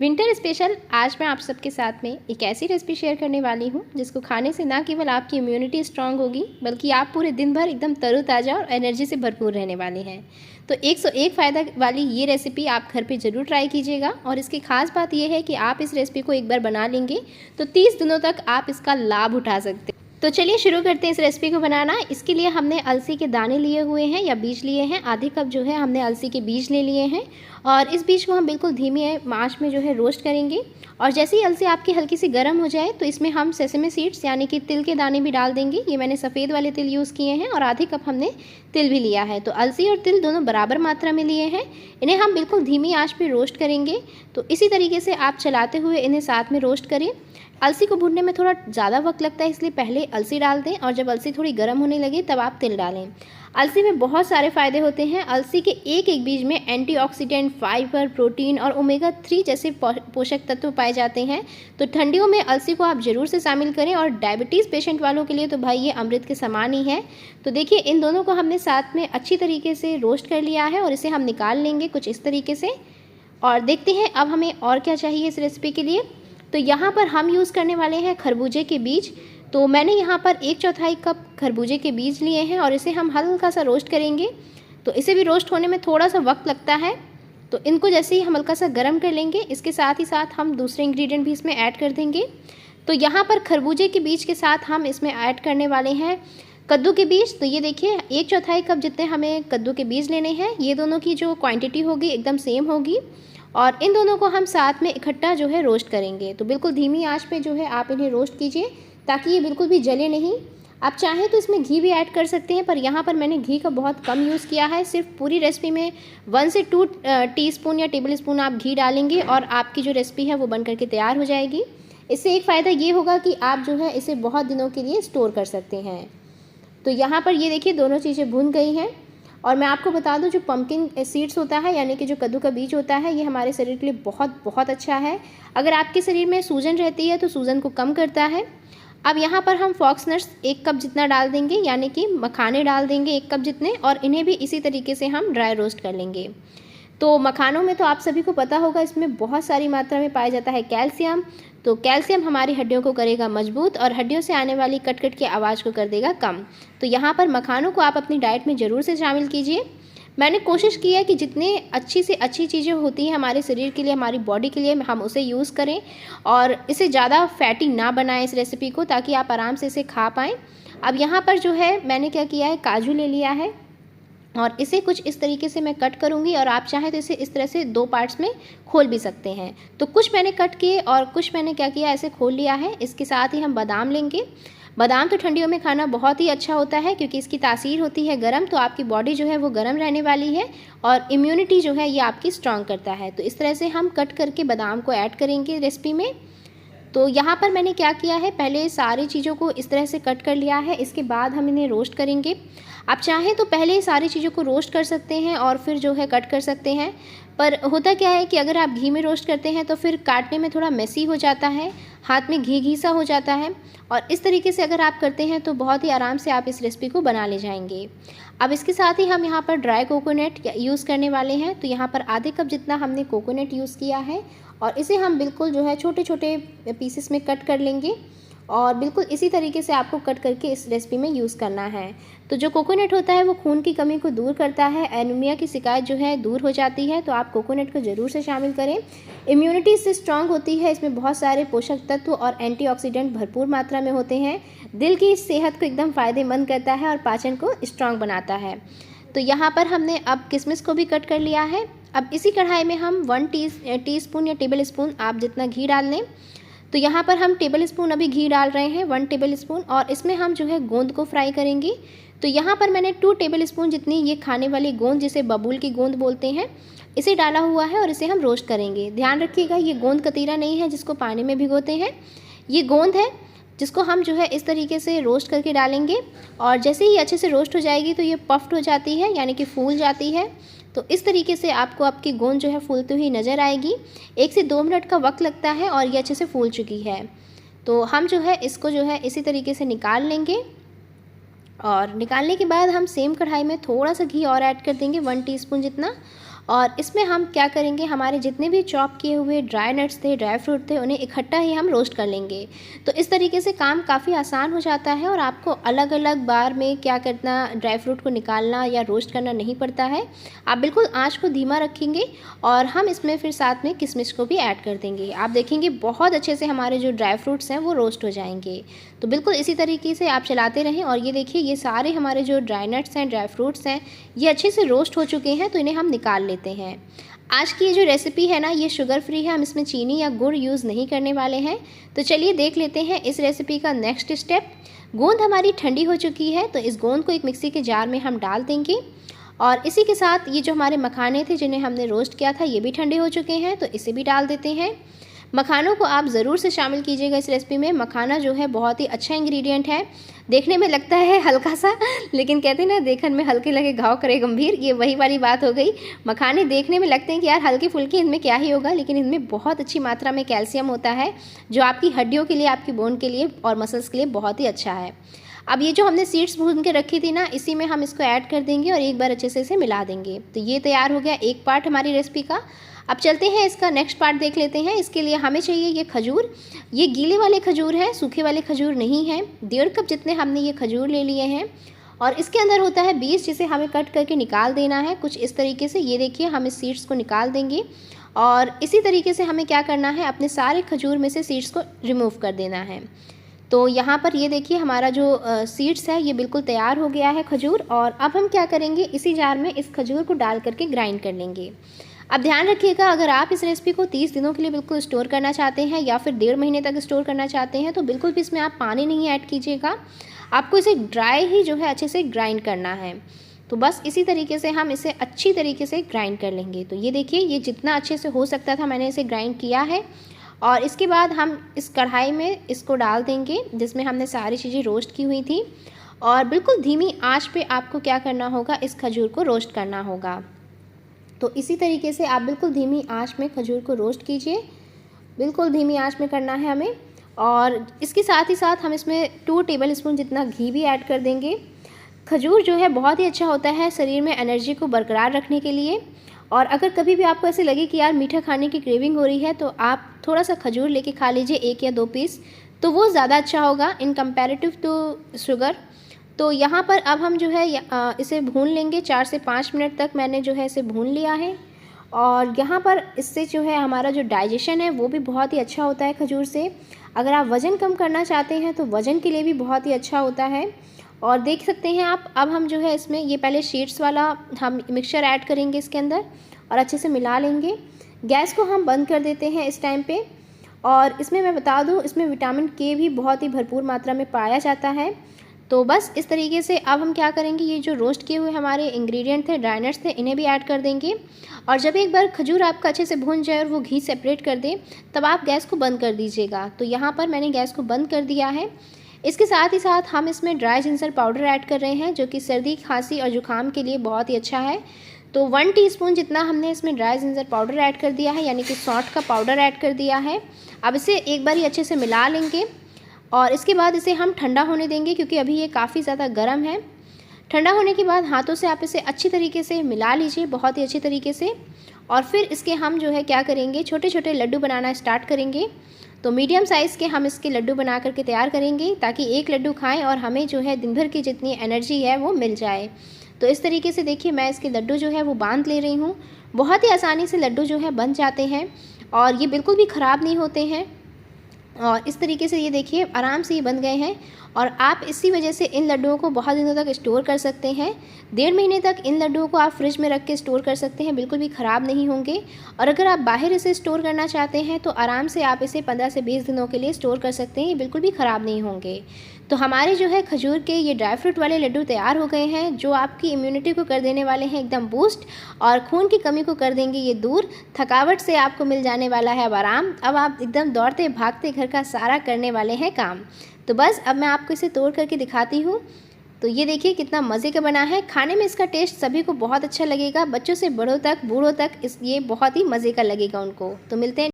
Winter special आज मैं आप सबके साथ में एक ऐसी रेसिपी शेयर करने वाली हूँ जिसको खाने से ना केवल आपकी इम्यूनिटी स्ट्रांग होगी बल्कि आप पूरे दिन भर एकदम तरोताज़ा और एनर्जी से भरपूर रहने वाले हैं। तो 101 फ़ायदा वाली ये रेसिपी आप घर पे ज़रूर ट्राई कीजिएगा और इसकी खास बात यह है कि आप इस रेसिपी को एक बार बना लेंगे तो 30 दिनों तक आप इसका लाभ उठा सकते हैं। तो चलिए शुरू करते हैं इस रेसिपी को बनाना। इसके लिए हमने अलसी के दाने लिए हुए हैं या बीज लिए हैं। आधे कप जो है हमने अलसी के बीज ले लिए हैं और इस बीज को हम बिल्कुल धीमी आंच में जो है रोस्ट करेंगे। और जैसे ही अलसी आपकी हल्की सी गर्म हो जाए तो इसमें हम सेसमे सीड्स यानी कि तिल के दाने भी डाल देंगे। ये मैंने सफ़ेद वाले तिल यूज़ किए हैं और आधे कप हमने तिल भी लिया है। तो अलसी और तिल दोनों बराबर मात्रा में लिए हैं। इन्हें हम बिल्कुल धीमी आँच पर रोस्ट करेंगे। तो इसी तरीके से आप चलाते हुए इन्हें साथ में रोस्ट करें। अलसी को भूनने में थोड़ा ज़्यादा वक्त लगता है, इसलिए पहले अलसी डाल दें और जब अलसी थोड़ी गर्म होने लगे तब आप तिल डालें। अलसी में बहुत सारे फ़ायदे होते हैं। अलसी के एक एक बीज में एंटीऑक्सीडेंट, फाइबर, प्रोटीन और ओमेगा 3 जैसे पोषक तत्व पाए जाते हैं। तो ठंडियों में अलसी को आप ज़रूर से शामिल करें और डायबिटीज़ पेशेंट वालों के लिए तो भाई ये अमृत के समान ही है। तो देखिए इन दोनों को हमने साथ में अच्छी तरीके से रोस्ट कर लिया है और इसे हम निकाल लेंगे कुछ इस तरीके से। और देखते हैं अब हमें और क्या चाहिए इस रेसिपी के लिए। तो यहाँ पर हम यूज़ करने वाले हैं खरबूजे के बीज। तो मैंने यहाँ पर 1/4 कप खरबूजे के बीज लिए हैं और इसे हम हल्का सा रोस्ट करेंगे। तो इसे भी रोस्ट होने में थोड़ा सा वक्त लगता है। तो इनको जैसे ही हम हल्का सा गर्म कर लेंगे इसके साथ ही साथ हम दूसरे इंग्रेडिएंट भी इसमें ऐड कर देंगे। तो यहाँ पर खरबूजे के बीज के साथ हम इसमें ऐड करने वाले हैं कद्दू के बीज। तो ये देखिए 1/4 कप जितने हमें कद्दू के बीज लेने हैं। ये दोनों की जो क्वांटिटी होगी एकदम सेम होगी और इन दोनों को हम साथ में इकट्ठा जो है रोस्ट करेंगे। तो बिल्कुल धीमी आंच पे जो है आप इन्हें रोस्ट कीजिए ताकि ये बिल्कुल भी जले नहीं। आप चाहें तो इसमें घी भी ऐड कर सकते हैं पर यहाँ पर मैंने घी का बहुत कम यूज़ किया है। सिर्फ पूरी रेसिपी में 1 से 2 टीस्पून या टेबल स्पून आप घी डालेंगे और आपकी जो रेसिपी है वो बन करके तैयार हो जाएगी। इससे एक फ़ायदा ये होगा कि आप जो है इसे बहुत दिनों के लिए स्टोर कर सकते हैं। तो यहाँ पर ये देखिए दोनों चीज़ें भुन गई हैं। और मैं आपको बता दूं जो पम्पकिन सीड्स होता है यानी कि जो कद्दू का बीज होता है ये हमारे शरीर के लिए बहुत बहुत अच्छा है। अगर आपके शरीर में सूजन रहती है तो सूजन को कम करता है। अब यहाँ पर हम फॉक्स नट्स 1 कप जितना डाल देंगे यानी कि मखाने डाल देंगे 1 कप जितने और इन्हें भी इसी तरीके से हम ड्राई रोस्ट कर लेंगे। तो मखानों में तो आप सभी को पता होगा इसमें बहुत सारी मात्रा में पाया जाता है कैल्शियम। तो कैल्शियम हमारी हड्डियों को करेगा मजबूत और हड्डियों से आने वाली कट कट की आवाज़ को कर देगा कम। तो यहाँ पर मखानों को आप अपनी डाइट में ज़रूर से शामिल कीजिए। मैंने कोशिश की है कि जितने अच्छी से अच्छी चीज़ें होती हैं हमारे शरीर के लिए, हमारी बॉडी के लिए, हम उसे यूज़ करें और इसे ज़्यादा फैटी ना बनाएं इस रेसिपी को, ताकि आप आराम से इसे खा पाएँ। अब यहाँ पर जो है मैंने क्या किया है, काजू ले लिया है और इसे कुछ इस तरीके से मैं कट करूँगी और आप चाहें तो इसे इस तरह से 2 पार्ट्स में खोल भी सकते हैं। तो कुछ मैंने कट किए और कुछ मैंने क्या किया ऐसे खोल लिया है। इसके साथ ही हम बादाम लेंगे। बादाम तो ठंडियों में खाना बहुत ही अच्छा होता है क्योंकि इसकी तासीर होती है गर्म, तो आपकी बॉडी जो है वो गर्म रहने वाली है और इम्यूनिटी जो है ये आपकी स्ट्रांग करता है। तो इस तरह से हम कट करके बादाम को ऐड करेंगे रेसिपी में। तो यहाँ पर मैंने क्या किया है, पहले सारी चीज़ों को इस तरह से कट कर लिया है। इसके बाद हम इन्हें रोस्ट करेंगे। आप चाहें तो पहले सारी चीज़ों को रोस्ट कर सकते हैं और फिर जो है कट कर सकते हैं, पर होता क्या है कि अगर आप घी में रोस्ट करते हैं तो फिर काटने में थोड़ा मेसी हो जाता है, हाथ में घी घी सा हो जाता है। और इस तरीके से अगर आप करते हैं तो बहुत ही आराम से आप इस रेसिपी को बना ले जाएंगे। अब इसके साथ ही हम यहाँ पर ड्राई कोकोनट यूज़ करने वाले हैं। तो यहाँ पर आधे कप जितना हमने कोकोनट यूज़ किया है और इसे हम बिल्कुल जो है छोटे छोटे पीसेस में कट कर लेंगे और बिल्कुल इसी तरीके से आपको कट करके इस रेसिपी में यूज़ करना है। तो जो कोकोनट होता है वो खून की कमी को दूर करता है, एनीमिया की शिकायत जो है दूर हो जाती है। तो आप कोकोनट को ज़रूर से शामिल करें। इम्यूनिटी इससे स्ट्रांग होती है। इसमें बहुत सारे पोषक तत्व और एंटीऑक्सीडेंट भरपूर मात्रा में होते हैं। दिल की सेहत को एकदम फ़ायदेमंद करता है और पाचन को स्ट्रांग बनाता है। तो यहाँ पर हमने अब किशमिश को भी कट कर लिया है। अब इसी कढ़ाई में हम 1 टीस्पून या टेबल स्पून आप जितना घी डाल लें। तो यहाँ पर हम टेबल स्पून अभी घी डाल रहे हैं, 1 टेबल स्पून, और इसमें हम जो है गोंद को फ्राई करेंगे। तो यहाँ पर मैंने 2 टेबल स्पून जितनी ये खाने वाली गोंद जिसे बबूल की गोंद बोलते हैं इसे डाला हुआ है और इसे हम रोस्ट करेंगे। ध्यान रखिएगा ये गोंद कतीरा नहीं है जिसको पानी में भिगोते हैं, ये गोंद है जिसको हम जो है इस तरीके से रोस्ट करके डालेंगे। और जैसे ही अच्छे से रोस्ट हो जाएगी तो ये पफ्ड हो जाती है यानी कि फूल जाती है। तो इस तरीके से आपको आपकी गोंद जो है फूलती हुई नज़र आएगी। 1 से 2 मिनट का वक्त लगता है और ये अच्छे से फूल चुकी है। तो हम जो है इसको जो है इसी तरीके से निकाल लेंगे और निकालने के बाद हम सेम कढ़ाई में थोड़ा सा घी और ऐड कर देंगे, 1 टीस्पून जितना। और इसमें हम क्या करेंगे, हमारे जितने भी चॉप किए हुए ड्राई नट्स थे, ड्राई फ्रूट थे, उन्हें इकट्ठा ही हम रोस्ट कर लेंगे। तो इस तरीके से काम काफ़ी आसान हो जाता है और आपको अलग अलग बार में क्या करना, ड्राई फ्रूट को निकालना या रोस्ट करना नहीं पड़ता है। आप बिल्कुल आँच को धीमा रखेंगे और हम इसमें फिर साथ में किशमिश को भी ऐड कर देंगे। आप देखेंगे बहुत अच्छे से हमारे जो ड्राई फ्रूट्स हैं वो रोस्ट हो जाएंगे। तो बिल्कुल इसी तरीके से आप चलाते रहें और ये देखिए ये सारे हमारे जो ड्राई नट्स हैं, ड्राई फ्रूट्स हैं, ये अच्छे से रोस्ट हो चुके हैं। तो इन्हें हम निकाल लेते हैं। आज की ये जो रेसिपी है ना, ये शुगर फ्री है, हम इसमें चीनी या गुड़ यूज़ नहीं करने वाले हैं। तो चलिए देख लेते हैं इस रेसिपी का नेक्स्ट स्टेप। गोंद हमारी ठंडी हो चुकी है, तो इस गोंद को एक मिक्सी के जार में हम डाल देंगे और इसी के साथ ये जो हमारे मखाने थे जिन्हें हमने रोस्ट किया था, ये भी ठंडे हो चुके हैं, तो इसे भी डाल देते हैं। मखानों को आप ज़रूर से शामिल कीजिएगा इस रेसिपी में। मखाना जो है बहुत ही अच्छा इंग्रेडिएंट है। देखने में लगता है हल्का सा, लेकिन कहते हैं ना, देखन में हल्के लगे घाव करे गंभीर, ये वही वाली बात हो गई। मखाने देखने में लगते हैं कि यार हल्के फुल्के, इनमें क्या ही होगा, लेकिन इनमें बहुत अच्छी मात्रा में कैल्शियम होता है जो आपकी हड्डियों के लिए, आपकी बोन के लिए और मसल्स के लिए बहुत ही अच्छा है। अब ये जो हमने सीड्स भून के रखी थी ना, इसी में हम इसको ऐड कर देंगे और एक बार अच्छे से इसे मिला देंगे। तो ये तैयार हो गया एक पार्ट हमारी रेसिपी का। अब चलते हैं इसका नेक्स्ट पार्ट देख लेते हैं। इसके लिए हमें चाहिए ये खजूर। ये गीले वाले खजूर हैं, सूखे वाले खजूर नहीं हैं। 1.5 कप जितने हमने ये खजूर ले लिए हैं और इसके अंदर होता है बीज, जिसे हमें कट करके निकाल देना है कुछ इस तरीके से। ये देखिए हम इस सीड्स को निकाल देंगे और इसी तरीके से हमें क्या करना है, अपने सारे खजूर में से सीड्स को रिमूव कर देना है। तो यहाँ पर ये देखिए हमारा जो सीड्स है ये बिल्कुल तैयार हो गया है खजूर। और अब हम क्या करेंगे, इसी जार में इस खजूर को डाल करके ग्राइंड कर लेंगे। अब ध्यान रखिएगा, अगर आप इस रेसिपी को 30 दिनों के लिए बिल्कुल स्टोर करना चाहते हैं या फिर 1.5 महीने तक स्टोर करना चाहते हैं, तो बिल्कुल भी इसमें आप पानी नहीं ऐड कीजिएगा। आपको इसे ड्राई ही जो है अच्छे से ग्राइंड करना है। तो बस इसी तरीके से हम इसे अच्छी तरीके से ग्राइंड कर लेंगे। तो ये देखिए ये जितना अच्छे से हो सकता था मैंने इसे ग्राइंड किया है। और इसके बाद हम इस कढ़ाई में इसको डाल देंगे जिसमें हमने सारी चीज़ें रोस्ट की हुई थी और बिल्कुल धीमी आंच पे आपको क्या करना होगा, इस खजूर को रोस्ट करना होगा। तो इसी तरीके से आप बिल्कुल धीमी आंच में खजूर को रोस्ट कीजिए, बिल्कुल धीमी आंच में करना है हमें। और इसके साथ ही साथ हम इसमें 2 टेबलस्पून जितना घी भी ऐड कर देंगे। खजूर जो है बहुत ही अच्छा होता है शरीर में एनर्जी को बरकरार रखने के लिए। और अगर कभी भी आपको ऐसे लगे कि यार मीठा खाने की क्रेविंग हो रही है, तो आप थोड़ा सा खजूर लेके खा लीजिए, 1 या 2 पीस, तो वो ज़्यादा अच्छा होगा इन कंपैरेटिव टू शुगर। तो यहाँ पर अब हम जो है इसे भून लेंगे 4 से 5 मिनट तक मैंने जो है इसे भून लिया है। और यहाँ पर इससे जो है हमारा जो डाइजेशन है वो भी बहुत ही अच्छा होता है खजूर से। अगर आप वज़न कम करना चाहते हैं तो वज़न के लिए भी बहुत ही अच्छा होता है। और देख सकते हैं आप, अब हम जो है इसमें ये पहले शीट्स वाला हम मिक्सचर ऐड करेंगे इसके अंदर और अच्छे से मिला लेंगे। गैस को हम बंद कर देते हैं इस टाइम पे। और इसमें मैं बता दूं, इसमें विटामिन के भी बहुत ही भरपूर मात्रा में पाया जाता है। तो बस इस तरीके से अब हम क्या करेंगे, ये जो रोस्ट किए हुए हमारे इंग्रेडिएंट थे, ड्राई नट्स थे, इन्हें भी ऐड कर देंगे। और जब एक बार खजूर आपका अच्छे से भून जाए और वो घी सेपरेट कर दे, तब आप गैस को बंद कर दीजिएगा। तो यहाँ पर मैंने गैस को बंद कर दिया है। इसके साथ ही साथ हम इसमें ड्राई जिंजर पाउडर ऐड कर रहे हैं, जो कि सर्दी, खांसी और जुकाम के लिए बहुत ही अच्छा है। तो 1 टीस्पून जितना हमने इसमें ड्राई जिंजर पाउडर ऐड कर दिया है, यानी कि सौंठ का पाउडर ऐड कर दिया है। अब इसे एक बार ही अच्छे से मिला लेंगे और इसके बाद इसे हम ठंडा होने देंगे, क्योंकि अभी ये काफ़ी ज़्यादा गर्म है। ठंडा होने के बाद हाथों से आप इसे अच्छी तरीके से मिला लीजिए, बहुत ही अच्छी तरीके से। और फिर इसके हम जो है क्या करेंगे, छोटे छोटे लड्डू बनाना स्टार्ट करेंगे। तो मीडियम साइज़ के हम इसके लड्डू बना करके तैयार करेंगे, ताकि एक लड्डू खाएं और हमें जो है दिन भर की जितनी एनर्जी है वो मिल जाए। तो इस तरीके से देखिए मैं इसके लड्डू जो है वो बांध ले रही हूँ। बहुत ही आसानी से लड्डू जो है बन जाते हैं और ये बिल्कुल भी ख़राब नहीं होते हैं। और इस तरीके से ये देखिए आराम से ये बन गए हैं। और आप इसी वजह से इन लड्डुओं को बहुत दिनों तक स्टोर कर सकते हैं। 1.5 महीने तक इन लड्डुओं को आप फ्रिज में रख के स्टोर कर सकते हैं, बिल्कुल भी ख़राब नहीं होंगे। और अगर आप बाहर इसे स्टोर करना चाहते हैं तो आराम से आप इसे 15 से 20 दिनों के लिए स्टोर कर सकते हैं, ये बिल्कुल भी ख़राब नहीं होंगे। तो हमारे जो है खजूर के ये ड्राई फ्रूट वाले लड्डू तैयार हो गए हैं, जो आपकी इम्यूनिटी को कर देने वाले हैं एकदम बूस्ट, और खून की कमी को कर देंगे ये दूर। थकावट से आपको मिल जाने वाला है अब आराम। अब आप एकदम दौड़ते भागते घर का सारा करने वाले हैं काम। तो बस अब मैं आपको इसे तोड़ करके दिखाती हूँ। तो ये देखिए कितना मज़े का बना है। खाने में इसका टेस्ट सभी को बहुत अच्छा लगेगा, बच्चों से बड़ों तक, बूढ़ों तक ये बहुत ही मज़े का लगेगा उनको। तो मिलते हैं